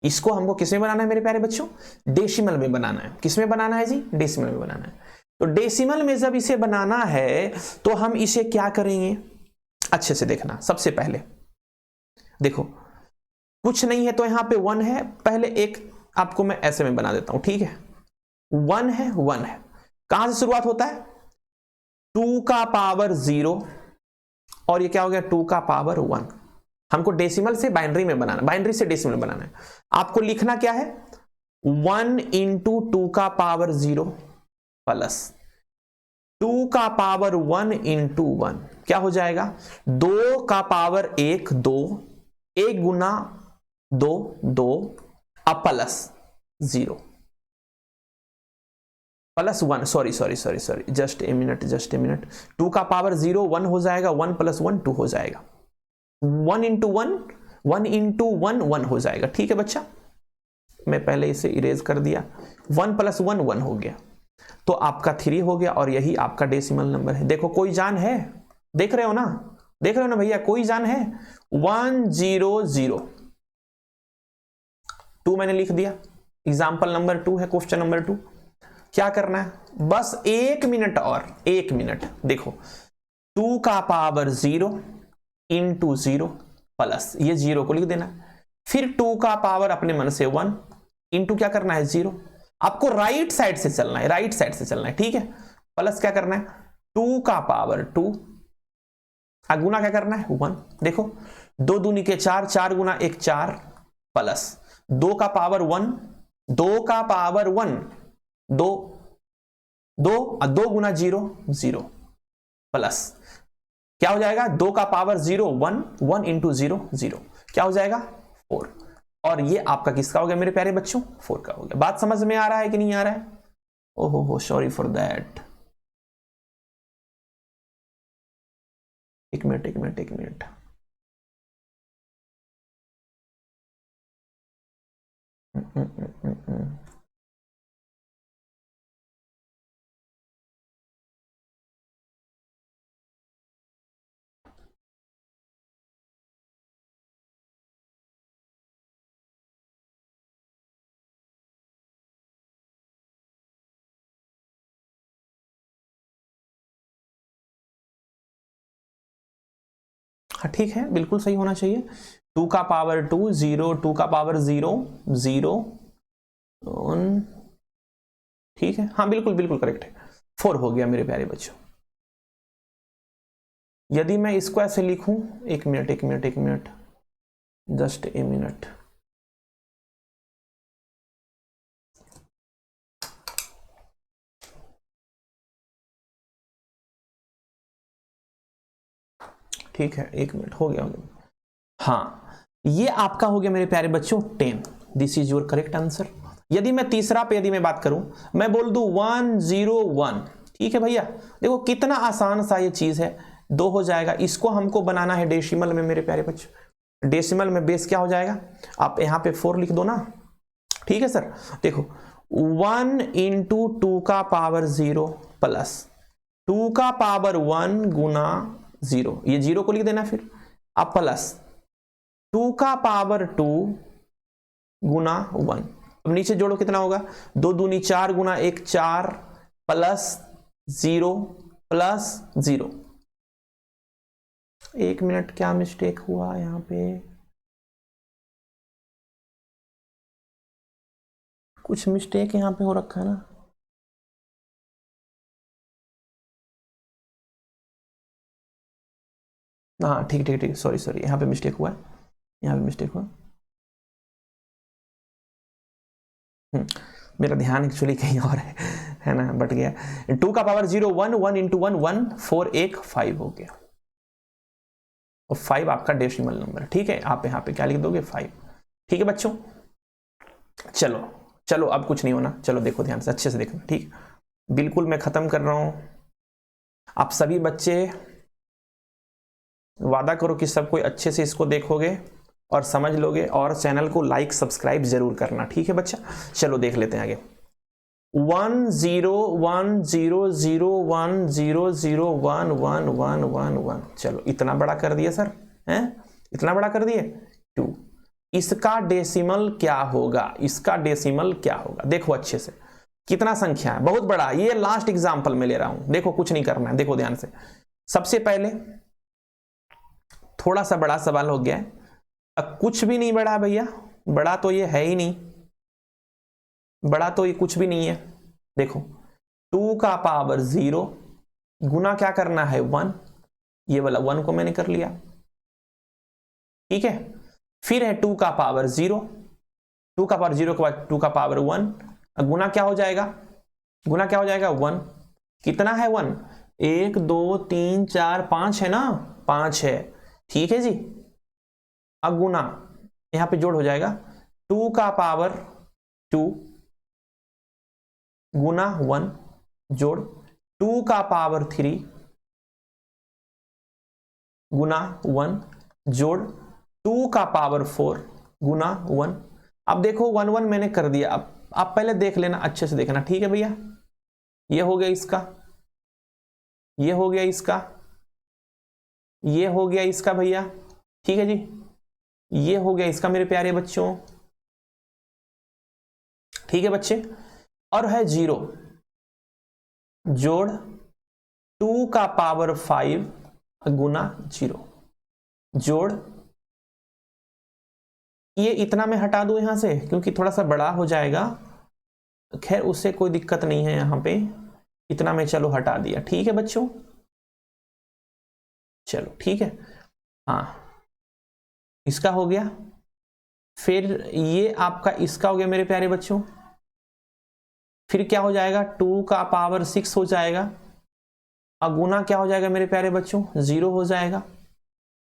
इसको हमको किस में बनाना है मेरे प्यारे बच्चों, डेसिमल में बनाना है। किस में बनाना है जी, डेसिमल में बनाना है। तो डेसिमल में जब इसे बनाना है तो हम इसे क्या करेंगे, अच्छे से देखना। सबसे पहले देखो कुछ नहीं है तो यहां पे 1 है, पहले एक आपको मैं ऐसे में बना देता हूं, ठीक है। 1 है, 1 है, कहां से शुरुआत होता है, 2 का पावर 0 और ये क्या हो गया 2 का पावर 1। हमको डेसिमल से बाइनरी में बनाना, बाइनरी से डेसिमल में बनाना है। आपको लिखना क्या है, 1 इंटू 2 का पावर 0 प्लस 2 का पावर 1 इंटू 1, क्या हो जाएगा 2 का पावर 1 2, 1 गुना 2 2, अब plus 0 plus 1, sorry just a minute, 2 का पावर 0 1 हो जाएगा, 1 प्लस 1 2 हो जाएगा, 1 इंटू 1 1 इंटू 1 1 हो जाएगा। ठीक है बच्चा, मैं पहले इसे इरेज कर दिया। 1 प्लस 1 1 हो गया, तो आपका 3 हो गया और यही आपका डेसिमल नंबर है। देखो कोई जान है, देख रहे हो ना भैया, कोई जान है, 1 0 0 2 मैंने लिख दिया। एग्जाम्पल नंबर 2 है, क्वेश्चन नंबर 2। क्या करना है, बस 1 मिनट और 1 मिनट। देखो 2 का पावर 0 इंटू 0 प्लस ये 0 को लिख देना, फिर 2 का पावर अपने मन से 1 इंटू क्या करना है 0, आपको राइट साइड से चलना है, राइट साइड से चलना है, ठीक है। प्लस क्या करना है, 2 का पावर 2, गुना क्या करना है 1। देखो 2 दूनी के 4, 4 गुना 1 4, प्लस 2 का पावर 1, 2 का पावर 1 2, 2 गुना 0 0, प्लस क्या हो जाएगा 2 का पावर 0 1, 1 इंटू 0 0, क्या हो जाएगा 4। और ये आपका किसका हो गया मेरे प्यारे बच्चों, 4 का हो गया। बात समझ में आ रहा है कि नहीं आ रहा है? ओहो हो, सॉरी फॉर दैट। एक मिनट। हाँ ठीक है, बिल्कुल सही होना चाहिए। 2 का पावर 2 0, 2 का पावर 0 0, ठीक है, हाँ बिल्कुल बिल्कुल करेक्ट है। 4 हो गया मेरे प्यारे बच्चों। यदि मैं इसको ऐसे लिखूं, एक मिनट, जस्ट ए मिनट। ठीक है, एक मिनट, हो गया। हाँ, ये आपका हो गया मेरे प्यारे बच्चों 10। This is your correct answer. यदि मैं तीसरा पे यदि मैं बात करूं, मैं बोल दूं 101, ठीक है भैया। देखो कितना आसान सा ये चीज है, 2 हो जाएगा। इसको हमको बनाना है डेसिमल में मेरे प्यारे बच्चों। डेसिमल में बेस क्या हो जाएगा, आप यहां पे 4 लिख दो ना, ठीक है सर। देखो 1 इंटू 2 का पावर 0 प्लस 2 का पावर 1 गुना 0, ये 0 को लिख देना फिर, अब प्लस 2 का पावर 2 गुना 1। अब नीचे जोड़ो कितना होगा, 2 दूनी 4 गुना 1 4, प्लस 0 प्लस 0। एक मिनट, क्या मिस्टेक हुआ यहां पे, कुछ मिस्टेक यहां पे हो रखा है ना। हाँ ठीक, सॉरी, यहां पे मिस्टेक हुआ है, यहां पे मिस्टेक हुआ। मेरा ध्यान एक्चुअली कहीं और है ना, बट गया। 2 का पावर 0 1, 1 इंटू 1 1, 4 1 5 हो गया। और 5 आपका डेसिमल नंबर, ठीक है। आप यहां पे क्या लिख दोगे 5, ठीक है बच्चों। चलो अब कुछ नहीं होना, चलो देखो ध्यान से, अच्छे से देखना, ठीक। बिल्कुल मैं खत्म कर रहा हूं। आप सभी बच्चे वादा करो कि सब कोई अच्छे से इसको देखोगे और समझ लोगे, और चैनल को लाइक सब्सक्राइब जरूर करना, ठीक है बच्चा। चलो देख लेते हैं आगे। 1 0 1 0 0 1 0 0 1 1 1 1 1। चलो इतना बड़ा कर दिए सर, हैं इतना बड़ा कर दिए। 2, इसका डेसिमल क्या होगा, इसका डेसिमल क्या होगा, देखो अच्छे से कितना संख्या है, बहुत बड़ा। ये लास्ट एग्जांपल में ले रहा हूं, देखो कुछ नहीं करना है, देखो ध्यान से। सबसे पहले थोड़ा सा बड़ा सवाल हो गया है। अब कुछ भी नहीं बड़ा भैया, बड़ा तो ये है ही नहीं, बड़ा तो ये कुछ भी नहीं है। देखो 2 का पावर 0 गुना क्या करना है 1, ये वाला 1 को मैंने कर लिया, ठीक है। फिर है 2 का पावर 0, 2 का पावर 0 के बाद 2 का पावर 1, गुना क्या हो जाएगा, गुना क्या हो जाएगा 1। कितना है 1, 1 2 3 4 5 है ना, 5 है, ठीक है जी। अब गुना यहां पे जोड़ हो जाएगा, 2 का पावर 2 गुना 1 जोड़ 2 का पावर 3 गुना 1 जोड़ 2 का पावर 4 गुना 1। अब देखो 1 1 मैंने कर दिया, अब आप पहले देख लेना, अच्छे से देखना, ठीक है भैया। ये हो गया इसका, ये हो गया इसका, ये हो गया इसका भैया, ठीक है जी। ये हो गया इसका मेरे प्यारे बच्चों, ठीक है बच्चे। और है 0 जोड़ 2 का पावर 5 गुना 0 जोड़, ये इतना मैं हटा दूं यहां से क्योंकि थोड़ा सा बड़ा हो जाएगा, खैर उससे कोई दिक्कत नहीं है, यहां पे इतना मैं चलो हटा दिया। ठीक है बच्चों, चलो ठीक है। हाँ इसका हो गया, फिर ये आपका इसका हो गया मेरे प्यारे बच्चों। फिर क्या हो जाएगा, 2 का पावर 6 हो जाएगा, अगुना क्या हो जाएगा मेरे प्यारे बच्चों, 0 हो जाएगा।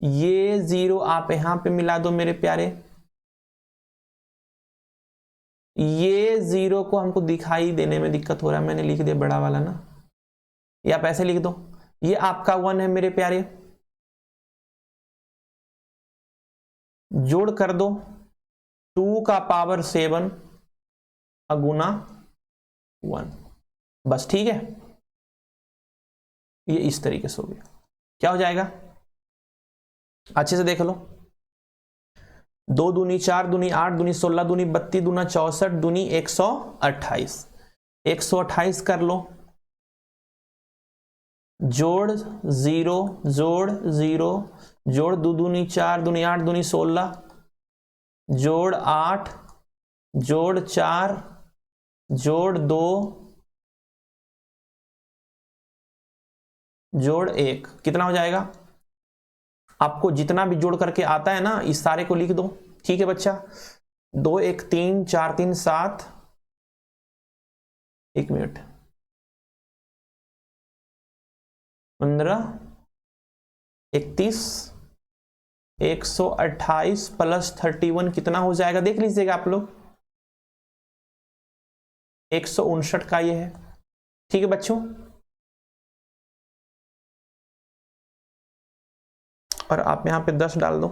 ये 0 आप यहां पे मिला दो मेरे प्यारे, ये 0 को हमको दिखाई देने में दिक्कत हो रहा है, मैंने लिख दिया बड़ा वाला ना, या आप ऐसे लिख दो। ये आपका 1 है मेरे प्यारे, जोड़ कर दो 2 का पावर 7 अगुना 1, बस ठीक है। ये इस तरीके से हो गया, क्या हो जाएगा अच्छे से देख लो। 2 दूनी 4 दूनी 8 दूनी 16 दूनी 32 दूना 64 दूनी 128, 128 कर लो, जोड़ 0 जोड़ 0 जोड़ 2 दूनी 4 दूनी 8 दूनी 16 जोड़ 8 जोड़ 4 जोड़ 2 जोड़ 1, कितना हो जाएगा। आपको जितना भी जोड़ करके आता है ना इस सारे को लिख दो, ठीक है बच्चा। 2 1 3 4 3 7, 1 मिनट 15 31 128 प्लस 31 कितना हो जाएगा देख लीजिएगा आप लोग, 159 का ये है। ठीक है बच्चों, और आप यहां पे 10 डाल दो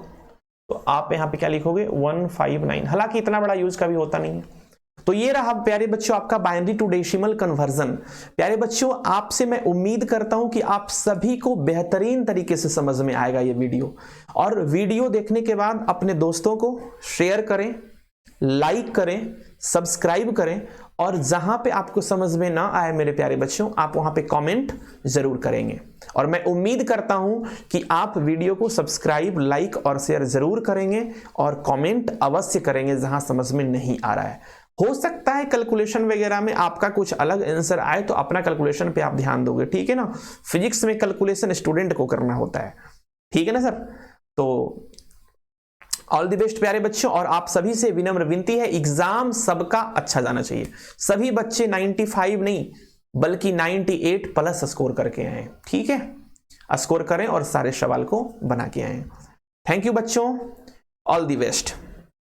तो आप यहां पे क्या लिखोगे 159, हालांकि इतना बड़ा यूज कभी होता नहीं है। तो ये रहा प्यारे बच्चों आपका बाइनरी टू डेसिमल कन्वर्जन। प्यारे बच्चों आपसे मैं उम्मीद करता हूं कि आप सभी को बेहतरीन तरीके से समझ में आएगा ये वीडियो, और वीडियो देखने के बाद अपने दोस्तों को शेयर करें, लाइक करें, सब्सक्राइब करें, और जहां पे आपको समझ में ना आए मेरे प्यारे बच्चों आप वहां पे कमेंट जरूर करेंगे। और मैं उम्मीद करता हूं कि आप वीडियो को सब्सक्राइब, लाइक और शेयर जरूर करेंगे और कमेंट अवश्य करेंगे जहां समझ में नहीं आ रहा है। हो सकता है कैलकुलेशन वगैरह में आपका कुछ अलग आंसर आए तो अपना कैलकुलेशन पे आप ध्यान दोगे, ठीक है ना। फिजिक्स में कैलकुलेशन स्टूडेंट को करना होता है, ठीक है ना सर। तो ऑल द बेस्ट प्यारे बच्चों, और आप सभी से विनम्र विनती है एग्जाम सबका अच्छा जाना चाहिए। सभी बच्चे 95 नहीं बल्कि 98 प्लस स्कोर करके आए, ठीक है। स्कोर करें और सारे सवाल को बना के आए। थैंक यू बच्चों, ऑल द बेस्ट।